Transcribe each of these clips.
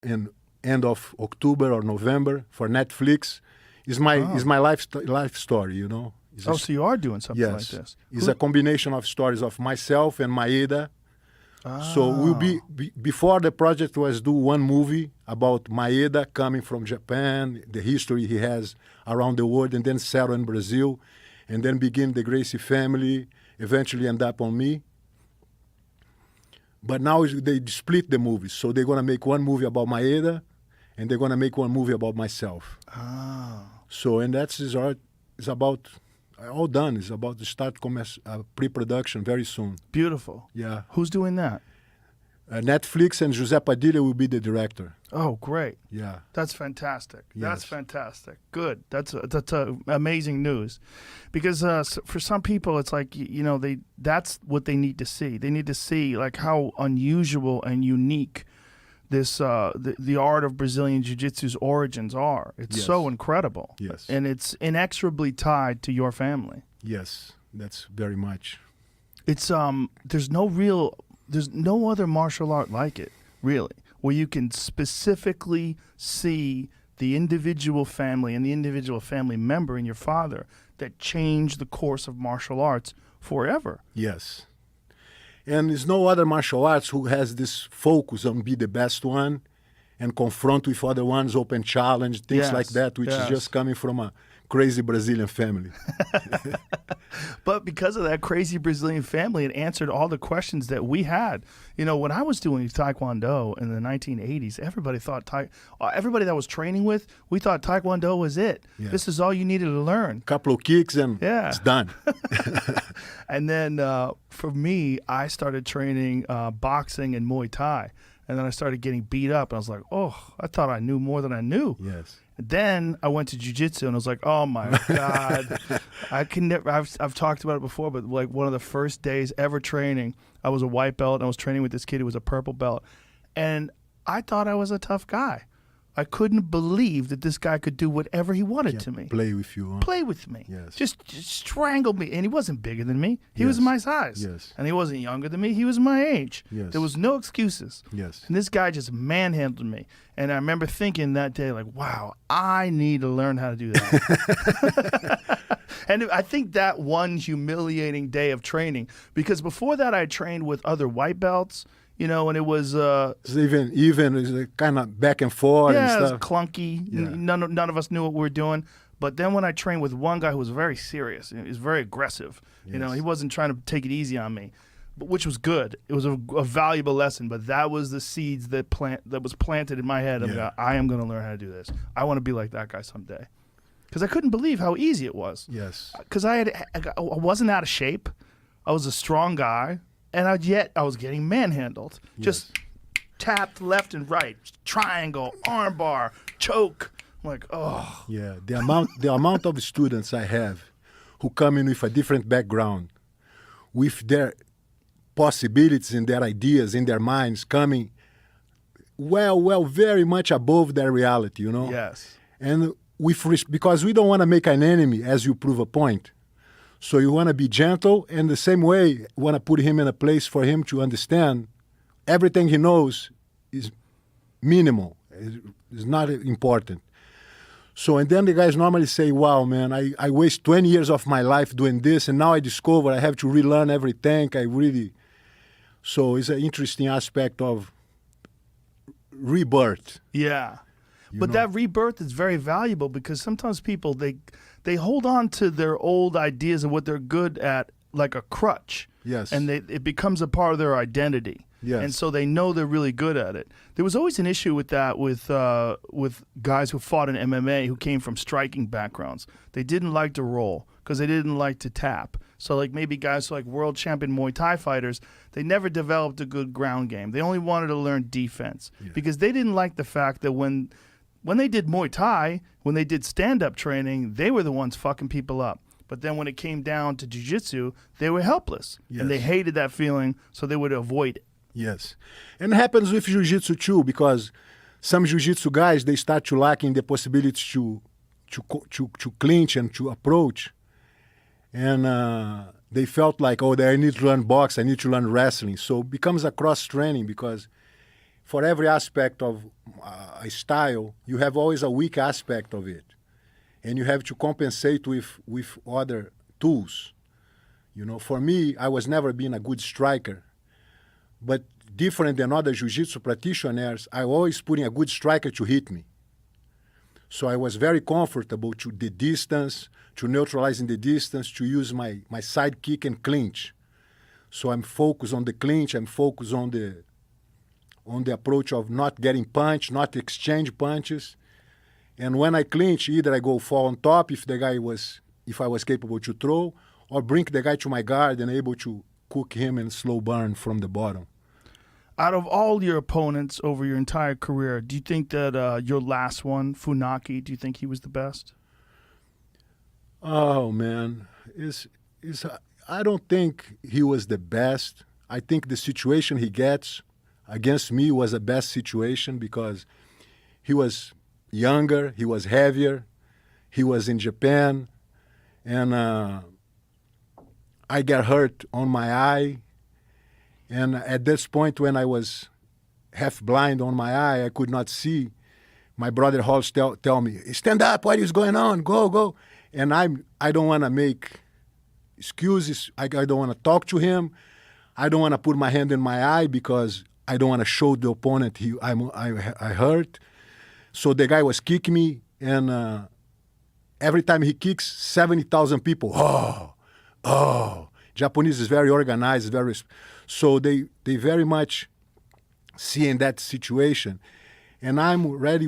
in end of October or November for Netflix. Is my life story, you know. So you are doing something like this. It's a combination of stories of myself and Maeda. So we'll be before the project was do one movie about Maeda coming from Japan, the history he has around the world, and then settle in Brazil, and then begin the Gracie family, eventually end up on me. But now they split the movies. So they're going to make one movie about Maeda, and they're going to make one movie about myself. So, and that's it's about all done. It's about to start pre-production very soon. Beautiful. Yeah. Who's doing that? Netflix, and José Padilha will be the director. Oh, great. Yeah. That's fantastic. Yes. That's fantastic. Good. That's amazing news. Because for some people, it's like, you know, that's what they need to see. They need to see like how unusual and unique this the art of Brazilian Jiu-Jitsu's origins are. It's so incredible. Yes. And it's inexorably tied to your family. Yes, that's very much. It's there's no other martial art like it, really, where you can specifically see the individual family and the individual family member in your father that changed the course of martial arts forever. Yes. And there's no other martial arts who has this focus on be the best one and confront with other ones, open challenge, things like that, which is just coming from a crazy Brazilian family. But because of that crazy Brazilian family, it answered all the questions that we had. You know, when I was doing Taekwondo in the 1980s, everybody that was training with, we thought Taekwondo was it. Yeah. This is all you needed to learn. Couple of kicks and it's done. And then for me, I started training boxing and Muay Thai. And then I started getting beat up. And I was like, oh, I thought I knew more than I knew. Yes. Then I went to jiu-jitsu and I was like, oh my God. I can never, I've talked about it before, but like one of the first days ever training, I was a white belt and I was training with this kid who was a purple belt. And I thought I was a tough guy. I couldn't believe that this guy could do whatever he wanted to me. Play with you. Huh? Play with me. Yes. Just strangled me. And he wasn't bigger than me. He was my size. Yes. And he wasn't younger than me. He was my age. Yes. There was no excuses. Yes. And this guy just manhandled me. And I remember thinking that day, like, wow, I need to learn how to do that. And I think that one humiliating day of training, because before that I trained with other white belts, you know, and it was even kind of back and forth and stuff. It was clunky. Yeah. None of us knew what we were doing. But then when I trained with one guy who was very serious, he was very aggressive. Yes. You know, he wasn't trying to take it easy on me, which was good. It was a valuable lesson. But that was the seeds that was planted in my head. I am going to learn how to do this. I want to be like that guy someday. Because I couldn't believe how easy it was. Yes. Because I wasn't out of shape. I was a strong guy. And yet I was getting manhandled. Yes. Just tapped left and right, triangle, armbar, choke. I'm like, oh. Yeah, the amount of students I have who come in with a different background, with their possibilities and their ideas in their minds coming very much above their reality, you know? Yes. And because we don't want to make an enemy as you prove a point. So you want to be gentle, and the same way, you want to put him in a place for him to understand everything he knows is minimal, is not important. So, and then the guys normally say, wow, man, I waste 20 years of my life doing this, and now I discover I have to relearn everything. So it's an interesting aspect of rebirth. Yeah. But that rebirth is very valuable, because sometimes people, they hold on to their old ideas of what they're good at like a crutch. Yes. And it becomes a part of their identity. Yes. And so they know they're really good at it. There was always an issue with that with guys who fought in MMA who came from striking backgrounds. They didn't like to roll because they didn't like to tap. So like maybe guys like world champion Muay Thai fighters, they never developed a good ground game. They only wanted to learn defense because they didn't like the fact that when they did Muay Thai, when they did stand-up training, they were the ones fucking people up. But then when it came down to jiu-jitsu, they were helpless. Yes. And they hated that feeling, so they would avoid it. Yes. And it happens with jiu-jitsu too, because some jiu-jitsu guys, they start to lacking the possibility to clinch and to approach. And they felt like, oh, I need to learn box, I need to learn wrestling. So it becomes a cross-training, because for every aspect of a style, you have always a weak aspect of it. And you have to compensate with other tools. You know, for me, I was never been a good striker. But different than other jiu-jitsu practitioners, I always put in a good striker to hit me. So I was very comfortable to the distance, to neutralizing the distance, to use my side kick and clinch. So I'm focused on the clinch, I'm focused on the approach of not getting punched, not exchange punches. And when I clinch, either I go fall on top if I was capable to throw, or bring the guy to my guard and able to cook him and slow burn from the bottom. Out of all your opponents over your entire career, do you think that your last one, Funaki, do you think he was the best? Oh, man. I don't think he was the best. I think the situation he gets against me was the best situation because he was younger, he was heavier, he was in Japan, and I got hurt on my eye. And at this point, when I was half blind on my eye, I could not see. My brother Halls tell me, stand up, what is going on? Go. And I don't want to make excuses. I don't want to talk to him. I don't want to put my hand in my eye because I don't want to show the opponent I hurt. So the guy was kicking me, and every time he kicks, 70,000 people, oh. Japanese is very organized, so they very much see in that situation. And I'm ready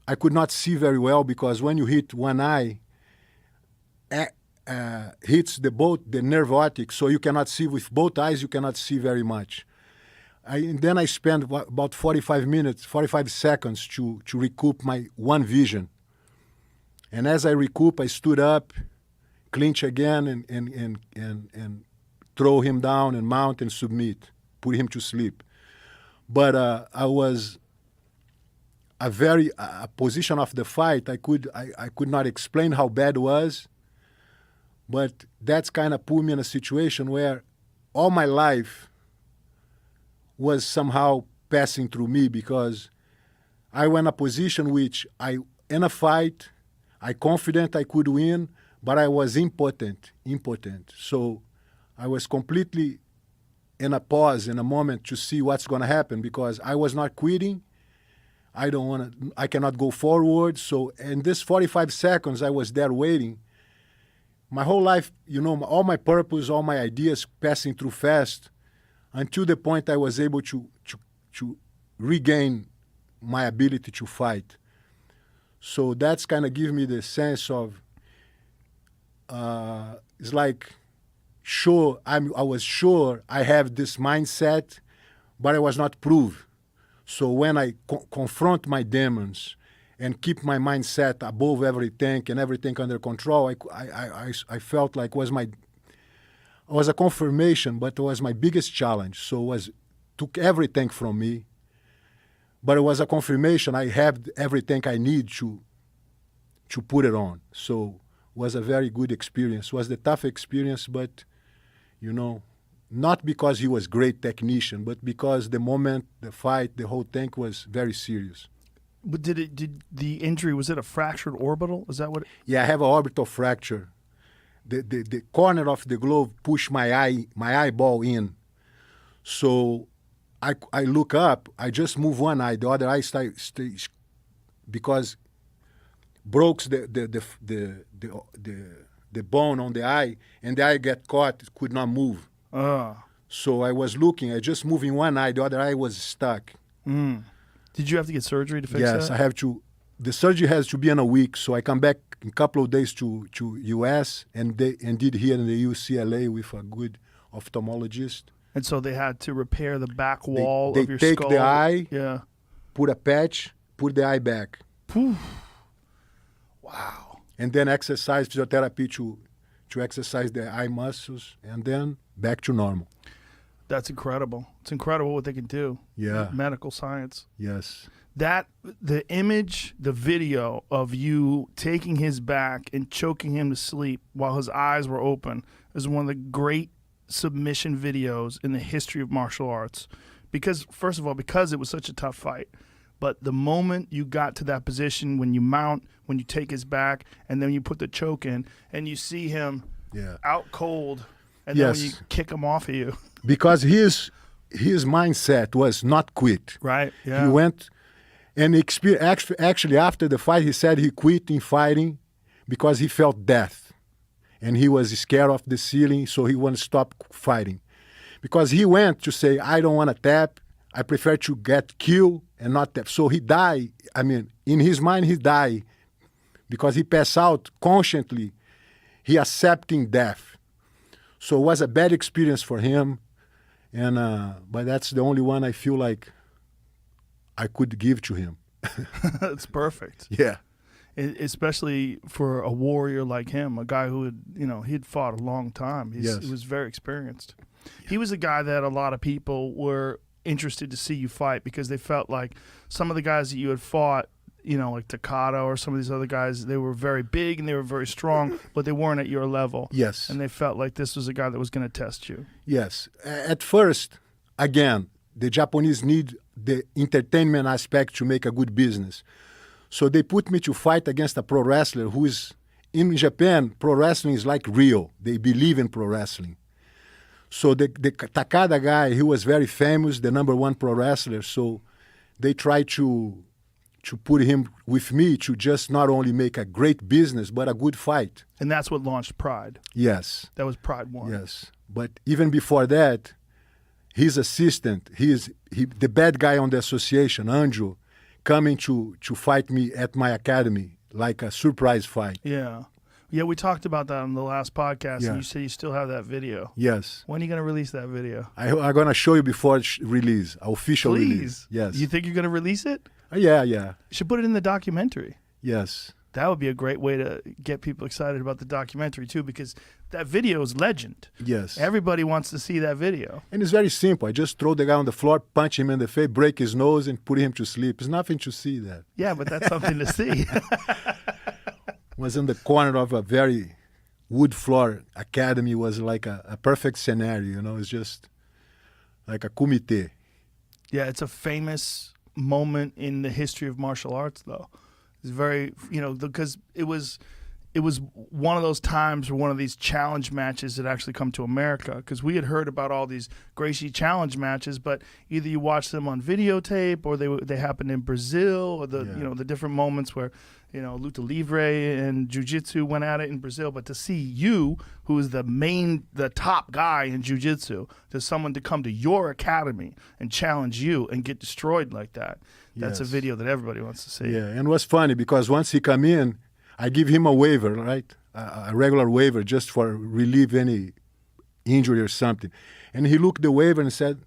I could not see very well because when you hit one eye, hits the nerve optic, so you cannot see with both eyes, you cannot see very much. And then I spent about 45 seconds to recoup my one vision. And as I recoup, I stood up, clinch again, and throw him down and mount and submit, put him to sleep. But I was a position of the fight. I could not explain how bad it was, but that's kind of put me in a situation where all my life was somehow passing through me because I went in a position which in a fight, I confident I could win, but I was impotent. So I was completely in a pause, in a moment to see what's going to happen because I was not quitting. I cannot go forward. So in this 45 seconds, I was there waiting. My whole life, all my purpose, all my ideas passing through fast until the point I was able to regain my ability to fight. So that's kind of give me the sense of, it's like, sure, I was sure I have this mindset, but I was not proved. So when I confront my demons and keep my mindset above everything and everything under control, I felt like it was a confirmation, but it was my biggest challenge. So took everything from me, but it was a confirmation I have everything I need to put it on. So it was a very good experience. It was the tough experience, but not because he was great technician, but because the moment, the fight, the whole thing was very serious. But did the injury, was it a fractured orbital? Is that what? Yeah, I have an orbital fracture. The corner of the glove pushed my eyeball in. So I look up, I just move one eye, the other eye stays because broke the bone on the eye, and the eye get caught, it could not move. So I was looking, I just moving one eye, the other eye was stuck. Did you have to get surgery to fix that? Yes, I have to. The surgery has to be in a week, so I come back in a couple of days to U.S. and did here in the UCLA with a good ophthalmologist. And so they had to repair the back wall of your skull. They take the eye, put a patch, put the eye back. Wow. And then exercise, physiotherapy to exercise the eye muscles, and then back to normal. That's incredible. It's incredible what they can do. Yeah. Medical science. Yes. The image, the video of you taking his back and choking him to sleep while his eyes were open is one of the great submission videos in the history of martial arts, because first of all, because it was such a tough fight. But the moment you got to that position, when you mount, when you take his back, and then you put the choke in, and you see him out cold, and then when you kick him off of you. Because his mindset was not quit. Right, yeah. He went and actually after the fight, he said he quit in fighting because he felt death. And he was scared of the ceiling, so he wanted to stop fighting. Because he went to say, I don't want to tap. I prefer to get killed and not tap. So he died. I mean, in his mind, he died because he passed out consciently. He accepting death. So it was a bad experience for him. And but that's the only one I feel like I could give to him. That's perfect. Yeah. Especially for a warrior like him, a guy who had, he'd fought a long time. He was very experienced. Yeah. He was a guy that a lot of people were interested to see you fight because they felt like some of the guys that you had fought, like Takada or some of these other guys, they were very big and they were very strong, but they weren't at your level. Yes. And they felt like this was a guy that was going to test you. Yes. At first, again, the Japanese need the entertainment aspect to make a good business. So they put me to fight against a pro wrestler who is, in Japan, pro wrestling is like real. They believe in pro wrestling. So the Takada guy, he was very famous, the #1 pro wrestler. So they tried to put him with me to just not only make a great business, but a good fight. And that's what launched Pride. Yes. That was Pride 1. Yes. But even before that, his assistant, the bad guy on the association, Andrew, coming to fight me at my academy, like a surprise fight. Yeah. Yeah, we talked about that on the last podcast, Yeah. and you said you still have that video. Yes. When are you going to release that video? I'm going to show you before release, official release. Yes. You think you're going to release it? Yeah. You should put it in the documentary. Yes. That would be a great way to get people excited about the documentary, too, because that video is legend. Yes. Everybody wants to see that video. And it's very simple. I just throw the guy on the floor, punch him in the face, break his nose, and put him to sleep. It's nothing to see that. Yeah, but that's something to see. Was in the corner of a very wood floor academy, was like a perfect scenario, It's just like a kumite. Yeah, it's a famous moment in the history of martial arts, though. It's very, because it was one of those times where one of these challenge matches had actually come to America, because we had heard about all these Gracie challenge matches, but either you watched them on videotape or they happened in Brazil, or the different moments where luta livre and jiu-jitsu went at it in Brazil. But to see you, who is the top guy in jiu-jitsu, to someone to come to your academy and challenge you and get destroyed like that, that's a video that everybody wants to see. Yeah, and it was funny because once he come in, I give him a waiver, right? A regular waiver just for relieve any injury or something. And he looked the waiver and said,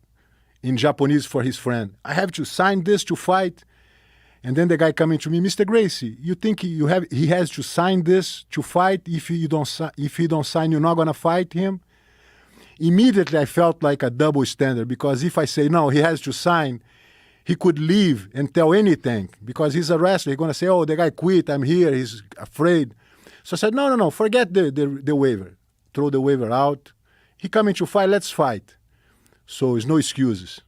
in Japanese for his friend, I have to sign this to fight. And then the guy coming to me, Mr. Gracie, you think he has to sign this to fight? If he don't sign, you're not going to fight him? Immediately, I felt like a double standard, because if I say no, he has to sign, he could leave and tell anything, because he's a wrestler. He's going to say, oh, the guy quit, I'm here, he's afraid. So I said, no, forget the waiver. Throw the waiver out. He coming to fight, let's fight. So there's no excuses.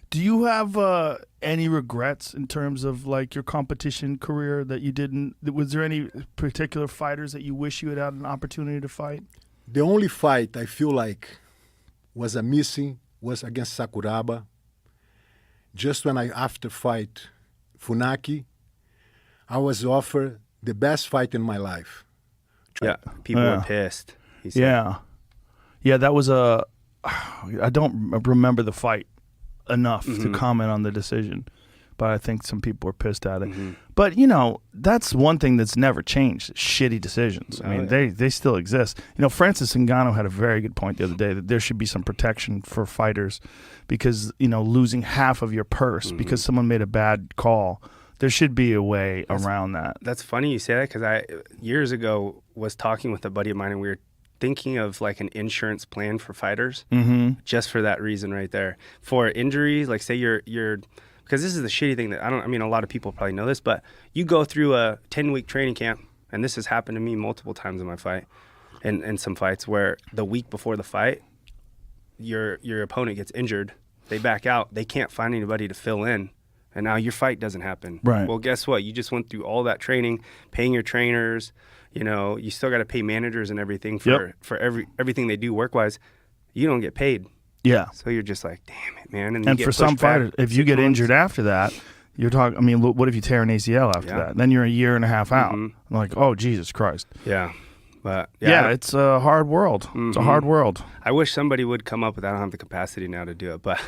Do you have any regrets in terms of like your competition career that you didn't? Was there any particular fighters that you wish you had an opportunity to fight? The only fight I feel like was a missing was against Sakuraba. Just when after fight Funaki, I was offered the best fight in my life. Yeah, people were pissed. Yeah, that was I don't remember the fight enough to comment on the decision, but I think some people were pissed at it. But that's one thing that's never changed: shitty decisions. I mean, they still exist. Francis Ngannou had a very good point the other day that there should be some protection for fighters, because losing half of your purse because someone made a bad call. There should be a way around that. That's funny you say that, because I years ago was talking with a buddy of mine, and we were thinking of like an insurance plan for fighters, just for that reason right there. For injuries, like say you're because this is the shitty thing that a lot of people probably know this, but you go through a 10-week training camp, and this has happened to me multiple times in my fight, and some fights where the week before the fight, your opponent gets injured, they back out, they can't find anybody to fill in, and now your fight doesn't happen. Right. Well, guess what? You just went through all that training, paying your trainers. You know, you still got to pay managers and everything for everything they do work wise. You don't get paid. Yeah. So you're just like, damn it, man. And you get for pushed some back fighters, if you 6 get months. injured after that, you're talking. I mean, what if you tear an ACL after Yeah. that? Then you're a year and a half out. Mhm. Like, oh Jesus Christ. Yeah. But Yeah, it's a hard world. It's a hard world. I wish somebody would come up with that. I don't have the capacity now to do it, but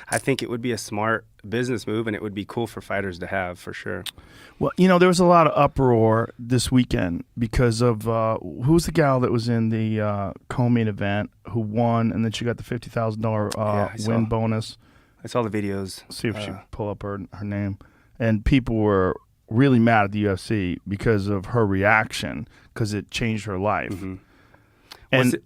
I think it would be a smart business move, and it would be cool for fighters to have for sure. Well, you know, there was a lot of uproar this weekend because of who's the gal that was in the co-main event who won, and then she got the $50,000 I win saw. bonus. I saw the videos. See if she pull up her name. And people were really mad at the UFC because of her reaction, because it changed her life. Mm-hmm. And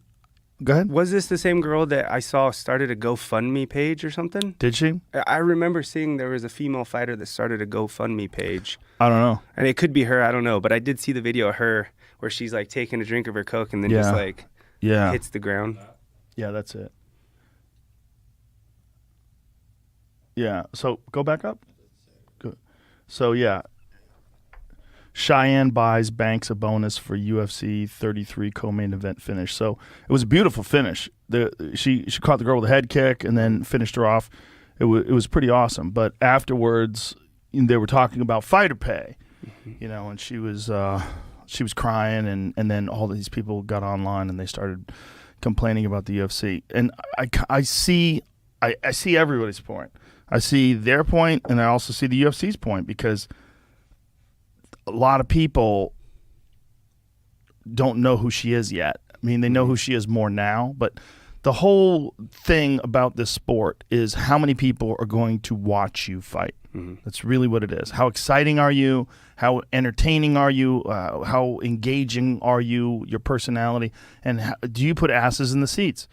go ahead. Was this the same girl that I saw started a GoFundMe page or something? Did she? I remember seeing there was a female fighter that started a GoFundMe page. I don't know. And it could be her, I don't know. But I did see the video of her where she's like taking a drink of her Coke and then just like hits the ground. Yeah, that's it. Yeah. So go back up. Good. So yeah. Cheyenne buys banks a bonus for UFC 33 co-main event finish. So it was a beautiful finish. She caught the girl with a head kick and then finished her off. It was pretty awesome. But afterwards, they were talking about fighter pay, you know, and she was crying, and then all these people got online and they started complaining about the UFC. And I see everybody's point. I see their point, and I also see the UFC's point, because a lot of people don't know who she is yet. I mean, they know who she is more now, but the whole thing about this sport is how many people are going to watch you fight. That's really what it is. How exciting are you? How entertaining are you? How engaging are you? Your personality, and do you put asses in the seats?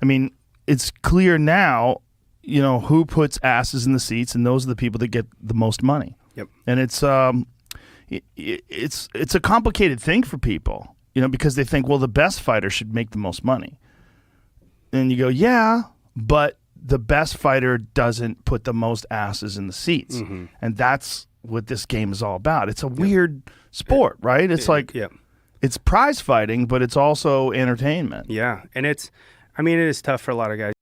I mean, it's clear now, you know, who puts asses in the seats, and those are the people that get the most money. Yep. And it's a complicated thing for people, you know, because they think, well, the best fighter should make the most money. And you go, yeah, but the best fighter doesn't put the most asses in the seats. And that's what this game is all about. It's a weird sport, right? It's like, it's prize fighting, but it's also entertainment. Yeah. And it is tough for a lot of guys.